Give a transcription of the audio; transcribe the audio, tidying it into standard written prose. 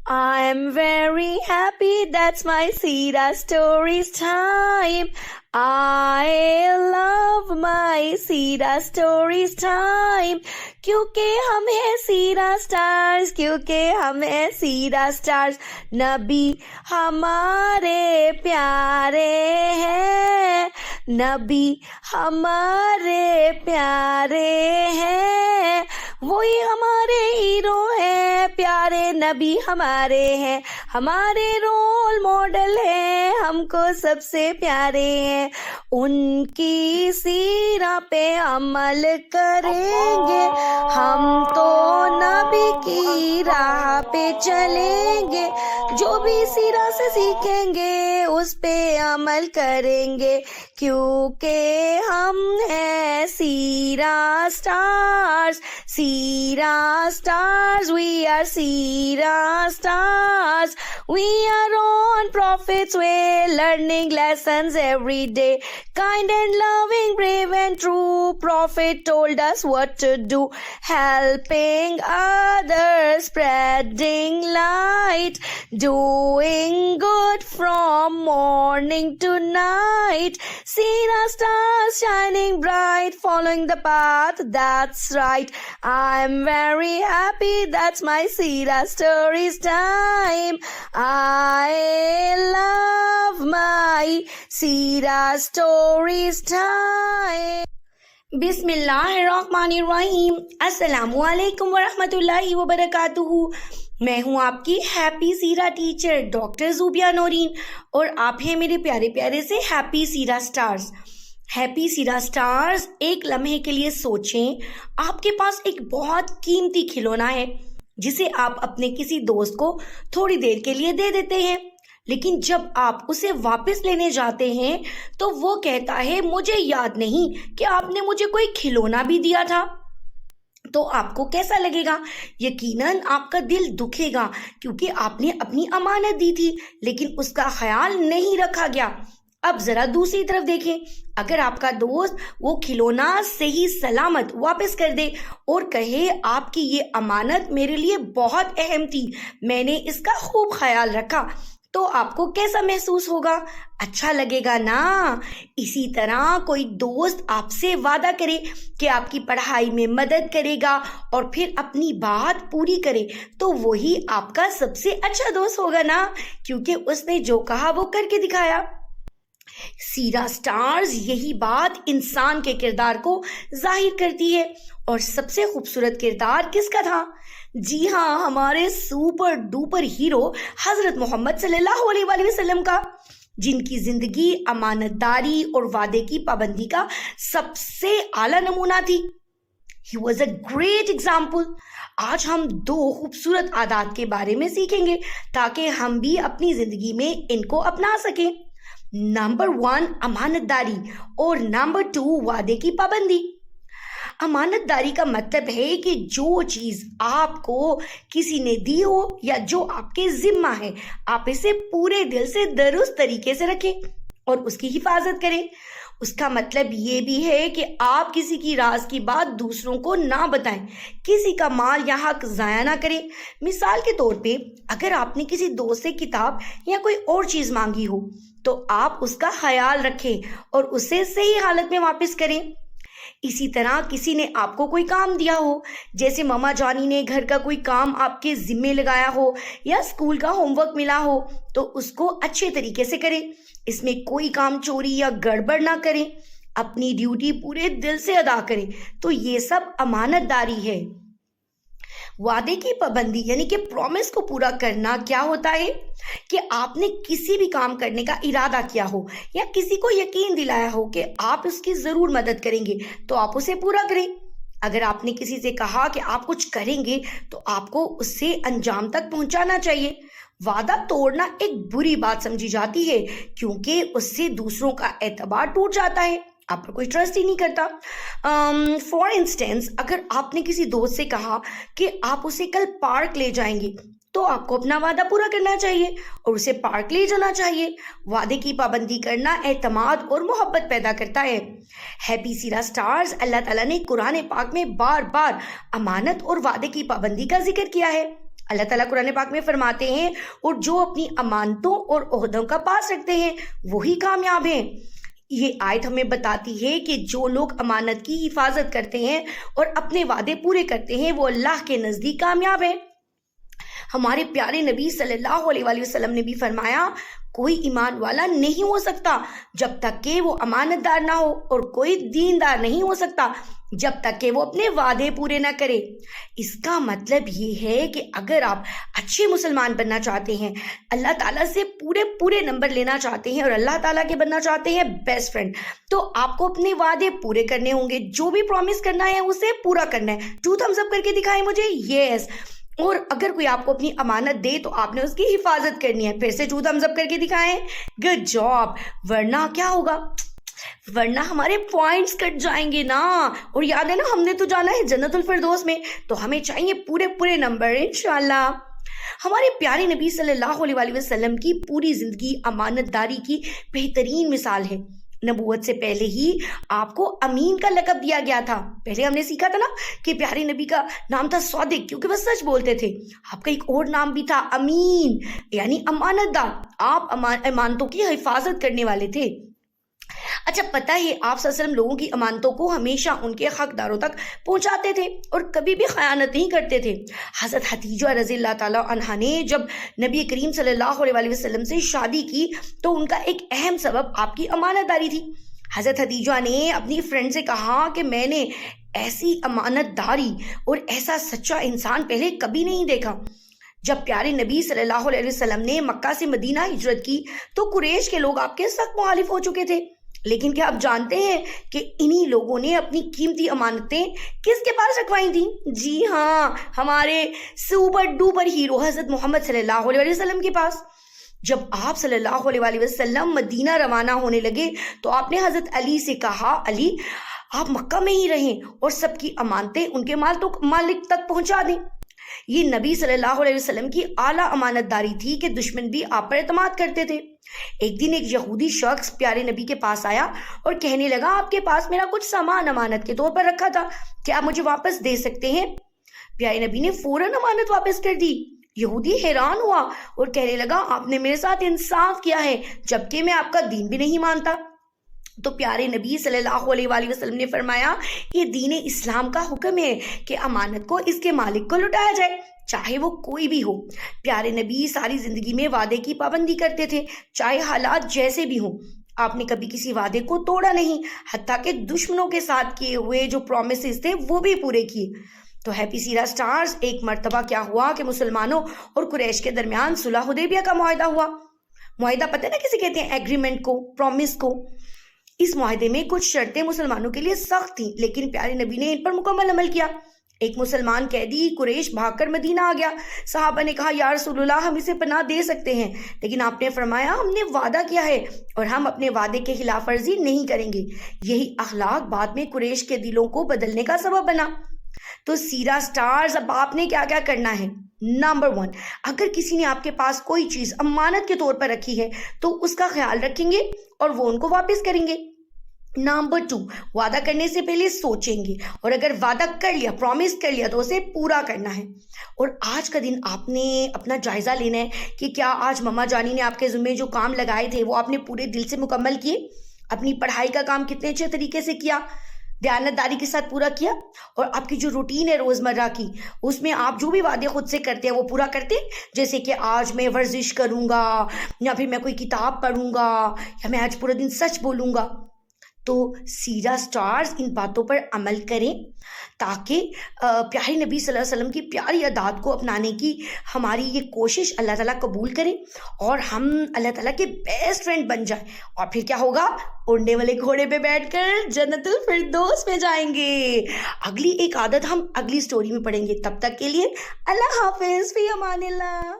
I'm very happy, that's my Sira Stories time. I love my Sira Stories time. क्योंकि हम हैं सीरा stars, क्योंकि हम हैं सीरा स्टार्स. नबी हमारे प्यारे हैं, नबी हमारे प्यारे हैं, वही हमारे हीरो हैं, प्यारे नबी हमारे हैं, हमारे रोल मॉडल हैं, हमको सबसे प्यारे हैं. उनकी सीरा पे अमल करेंगे, हम तो नबी की राह पे चलेंगे, जो भी सीरा से सीखेंगे उस पे अमल करेंगे, क्योंकि हम हैं सीरा stars. Sira stars, we are Sira stars. We are on Prophet's way, learning lessons every day. Kind and loving, brave and true, Prophet told us what to do. Helping others, spreading light, doing good from morning to night. Seera stars shining bright, following the path that's right. I'm very happy, that's my Seera Stories time. I love my Seera Stories time. बिस्मिल्लाहिर्रहमानिर्रहीम. अस्सलामु अलैकुम वरहमतुल्लाहि वबरकातुहू. मैं हूँ आपकी happy सीरा teacher doctor ज़ूबिया Naureen और आप हैं मेरे प्यारे प्यारे से हैप्पी सीरा स्टार्स. हैप्पी सीरा स्टार्स, एक लम्हे के लिए सोचें, आपके पास एक बहुत कीमती खिलौना है जिसे आप अपने किसी दोस्त को थोड़ी देर के लिए दे देते हैं, लेकिन जब आप उसे वापस लेने जाते हैं तो वो कहता है मुझे याद नहीं कि आपने मुझे कोई खिलौना भी दिया था. तो आपको कैसा लगेगा? यकीनन आपका दिल दुखेगा, क्योंकि आपने अपनी अमानत दी थी लेकिन उसका ख्याल नहीं रखा गया. अब जरा दूसरी तरफ देखें, अगर आपका दोस्त वो खिलौना सही सलामत वापस कर दे और कहे आपकी ये अमानत मेरे लिए बहुत अहम थी, मैंने इसका खूब ख्याल रखा, तो आपको कैसा महसूस होगा? अच्छा लगेगा ना? इसी तरह कोई दोस्त आपसे वादा करे कि आपकी पढ़ाई में मदद करेगा और फिर अपनी बात पूरी करे, तो वही आपका सबसे अच्छा दोस्त होगा ना, क्योंकि उसने जो कहा वो करके दिखाया. सीरा स्टार्स यही बात इंसान के किरदार को जाहिर करती है. और सबसे खूबसूरत किरदार किसका था? जी हाँ, हमारे सुपर डुपर हीरो हजरत मोहम्मद सल्लल्लाहु अलैहि वसल्लम का, जिनकी जिंदगी अमानतदारी और वादे की पाबंदी का सबसे आला नमूना थी. He was a great example. आज हम दो खूबसूरत आदात के बारे में सीखेंगे ताकि हम भी अपनी जिंदगी में इनको अपना सकें. नंबर 1 अमानतदारी और नंबर 2 वादे की पाबंदी. अमानतदारी का मतलब है कि जो चीज आपको किसी ने दी हो या जो आपके जिम्मा है, आप इसे पूरे दिल से दुरुस्त तरीके से रखें और उसकी हिफाजत करें. उसका मतलब ये भी है कि आप किसी की राज की बात दूसरों को ना बताएं, किसी का माल या हक जाया ना करें. मिसाल के तौर पे, अगर आपने किसी दोस्त से किताब या कोई और चीज मांगी हो तो आप उसका ख्याल रखें और उसे सही हालत में वापस करें. इसी तरह किसी ने आपको कोई काम दिया हो, जैसे मामा जानी ने घर का कोई काम आपके जिम्मे लगाया हो या स्कूल का होमवर्क मिला हो, तो उसको अच्छे तरीके से करें. इसमें कोई काम चोरी या गड़बड़ ना करें, अपनी ड्यूटी पूरे दिल से अदा करें. तो ये सब अमानतदारी है. वादे की पाबंदी यानी कि प्रॉमिस को पूरा करना क्या होता है कि आपने किसी भी काम करने का इरादा किया हो या किसी को यकीन दिलाया हो कि आप उसकी जरूर मदद करेंगे, तो आप उसे पूरा करें. अगर आपने किसी से कहा कि आप कुछ करेंगे तो आपको उससे अंजाम तक पहुंचाना चाहिए. वादा तोड़ना एक बुरी बात समझी जाती है, क्योंकि उससे दूसरों का एतबार टूट जाता है, आप पर कोई ट्रस्ट ही नहीं करता. फॉर इंस्टेंस, अगर आपने किसी दोस्त से कहा कि आप उसे कल पार्क ले जाएंगे, तो आपको अपना वादा पूरा करना चाहिए और उसे पार्क ले जाना चाहिए. वादे की पाबंदी करना एतमाद और मोहब्बत पैदा करता है. हैप्पी सीरा स्टार्स, अल्लाह ताला ने कुरान पाक में बार बार अमानत और वादे की पाबंदी का जिक्र किया है. اللہ ताला कुरान पाक में फरमाते हैं, और जो अपनी अमानतों और ओहदों का पास रखते हैं वही कामयाब हैं। ये आयत हमें बताती है कि जो लोग अमानत की हिफाजत करते हैं और अपने वादे पूरे करते हैं वो अल्लाह के नज़दीक कामयाब हैं। हमारे प्यारे नबी सल्लल्लाहु अलैहि वसल्लम ने भी फरमाया, कोई ईमान वाला नहीं हो सकता जब तक कि वो अमानतदार ना हो, और कोई दीनदार नहीं हो सकता जब तक कि वो अपने वादे पूरे ना करे। इसका मतलब ये है कि अगर आप अच्छे मुसलमान बनना चाहते हैं, अल्लाह ताला से पूरे पूरे नंबर लेना चाहते हैं और अल्लाह ताला के बनना चाहते हैं बेस्ट फ्रेंड, तो आपको अपने वादे पूरे करने होंगे। जो भी प्रॉमिस करना है उसे पूरा करना है। 2 thumbs up करके दिखाएं मुझे, यस। और अगर कोई आपको अपनी अमानत दे तो आपने उसकी हिफाजत करनी है। फिर से 2 thumbs up करके दिखाएं, गुड जॉब। वरना क्या होगा, वरना हमारे पॉइंट्स कट जाएंगे ना। और याद है ना, हमने तो जाना है जन्नतुल फिरदौस में, तो हमें चाहिए पूरे पूरे नंबर इंशाल्लाह। हमारे प्यारे नबी सल्लल्लाहु अलैहि वसल्लम की पूरी जिंदगी अमानतदारी की बेहतरीन मिसाल है। नबूवत से पहले ही आपको अमीन का लक़ब दिया गया था। पहले हमने सीखा था ना कि प्यारे नबी का नाम था स्वादिक, क्योंकि वह सच बोलते थे। आपका एक और नाम भी था अमीन, यानी अमानतदार। आप अमानतों की हिफाजत करने वाले थे। अच्छा, पता है आप सल्लल्लाहु अलैहि वसल्लम लोगों की अमानतों को हमेशा उनके हकदारों तक पहुंचाते थे और कभी भी खयानत नहीं करते थे। हज़रत हदीजा रज़ियल्लाहु ताला अन्हा ने जब नबी करीम सल्लल्लाहु अलैहि वसल्लम से शादी की तो उनका एक अहम सबब आपकी अमानतदारी थी। हज़रत हदीजा ने अपनी फ्रेंड से कहा कि मैंने ऐसी अमानतदारी और ऐसा सच्चा इंसान पहले कभी नहीं देखा। जब प्यारे नबी सल्लल्लाहु अलैहि वसल्लम ने मक्का से मदीना हिजरत की तो कुरैश के लोग आपके सख्त मुखालिफ हो चुके थे। लेकिन क्या आप जानते हैं कि इन्हीं लोगों ने अपनी कीमती अमानतें किसके पास रखवाई थी? जी हाँ, हमारे सुपर डुपर हीरो हज़रत मोहम्मद सल्लल्लाहु अलैहि वसल्लम के पास। जब आप सल्लल्लाहु अलैहि वसल्लम मदीना रवाना होने लगे तो आपने हज़रत अली से कहा, अली आप मक्का में ही रहें और सबकी अमानतें उनके मालिक तक पहुंचा दें। ये नबी सल्लल्लाहु अलैहि वसल्लम की आला अमानतदारी थी कि दुश्मन भी आप पर एतमाद करते थे। एक दिन एक यहूदी शख्स प्यारे नबी के पास आया और कहने लगा, आपके पास मेरा कुछ सामान अमानत के तौर पर रखा था, क्या आप मुझे वापस दे सकते हैं? प्यारे नबी ने फौरन अमानत वापस कर दी। यहूदी हैरान हुआ और कहने लगा, आपने मेरे साथ इंसाफ किया है जबकि मैं आपका दीन भी नहीं मानता। तो प्यारे नबी सल्लल्लाहु अलैहि वसल्लम ने फरमाया, ये दीन इस्लाम का हुक्म है कि अमानत को इसके मालिक को लौटाया जाए, चाहे वो कोई भी हो। प्यारे नबी सारी जिंदगी में वादे की पाबंदी करते थे, चाहे हालात जैसे भी हों। आपने कभी किसी वादे को तोड़ा नहीं, हत्ता के दुश्मनों के साथ किए हुए जो प्रॉमिसेस थे वो भी पूरे किए। तो हैप्पी सीरा स्टार्स, एक मर्तबा क्या हुआ कि मुसलमानों और कुरैश के दरमियान सुलह हुदैबिया का मुआहदा हुआ। मुआहदा पता है ना किसे कहते हैं? एग्रीमेंट को, प्रॉमिस को। इस मुआहदे में कुछ शर्तें मुसलमानों के लिए सख्त थी, लेकिन प्यारे नबी ने इन पर मुकम्मल अमल किया। एक मुसलमान कैदी कुरैश भागकर मदीना आ गया। सहाबा ने कहा, या रसूलुल्लाह हम इसे पनाह दे सकते हैं, लेकिन आपने फरमाया हमने वादा किया है और हम अपने वादे के खिलाफ वर्जी नहीं करेंगे। यही अखलाक बाद में कुरैश के दिलों को बदलने का सबब बना। तो सीरा स्टार्स, अब आपने क्या क्या करना है? नंबर 1, अगर किसी ने आपके पास कोई चीज अमानत के तौर पर रखी है तो उसका ख्याल रखेंगे और वो उनको वापस करेंगे। नंबर 2, वादा करने से पहले सोचेंगे और अगर वादा कर लिया, प्रॉमिस कर लिया, तो उसे पूरा करना है। और आज का दिन आपने अपना जायजा लेना है कि क्या आज मम्मा जानी ने आपके ज़िम्मे जो काम लगाए थे वो आपने पूरे दिल से मुकम्मल किए? अपनी पढ़ाई का काम कितने अच्छे तरीके से किया, दयानतदारी के साथ पूरा किया? और आपकी जो रूटीन है रोज़मर्रा की, उसमें आप जो भी वादे खुद से करते हैं वो पूरा करते हैं? जैसे कि आज मैं वर्जिश करूँगा, या फिर मैं कोई किताब पढ़ूँगा, या मैं आज पूरा दिन सच बोलूँगा। तो सीरा स्टार्स, इन बातों पर अमल करें ताकि प्यारे नबी सल्लल्लाहु अलैहि वसल्लम की प्यारी अदात को अपनाने की हमारी ये कोशिश अल्लाह ताला कबूल करे और हम अल्लाह ताला के बेस्ट फ्रेंड बन जाए। और फिर क्या होगा? उड़ने वाले घोड़े पे बैठकर जन्नतुल फिरदौस में जाएंगे। अगली एक आदत हम अगली स्टोरी में पढ़ेंगे। तब तक के लिए अल्लाह हाफिज़, फी अमानिल्लाह।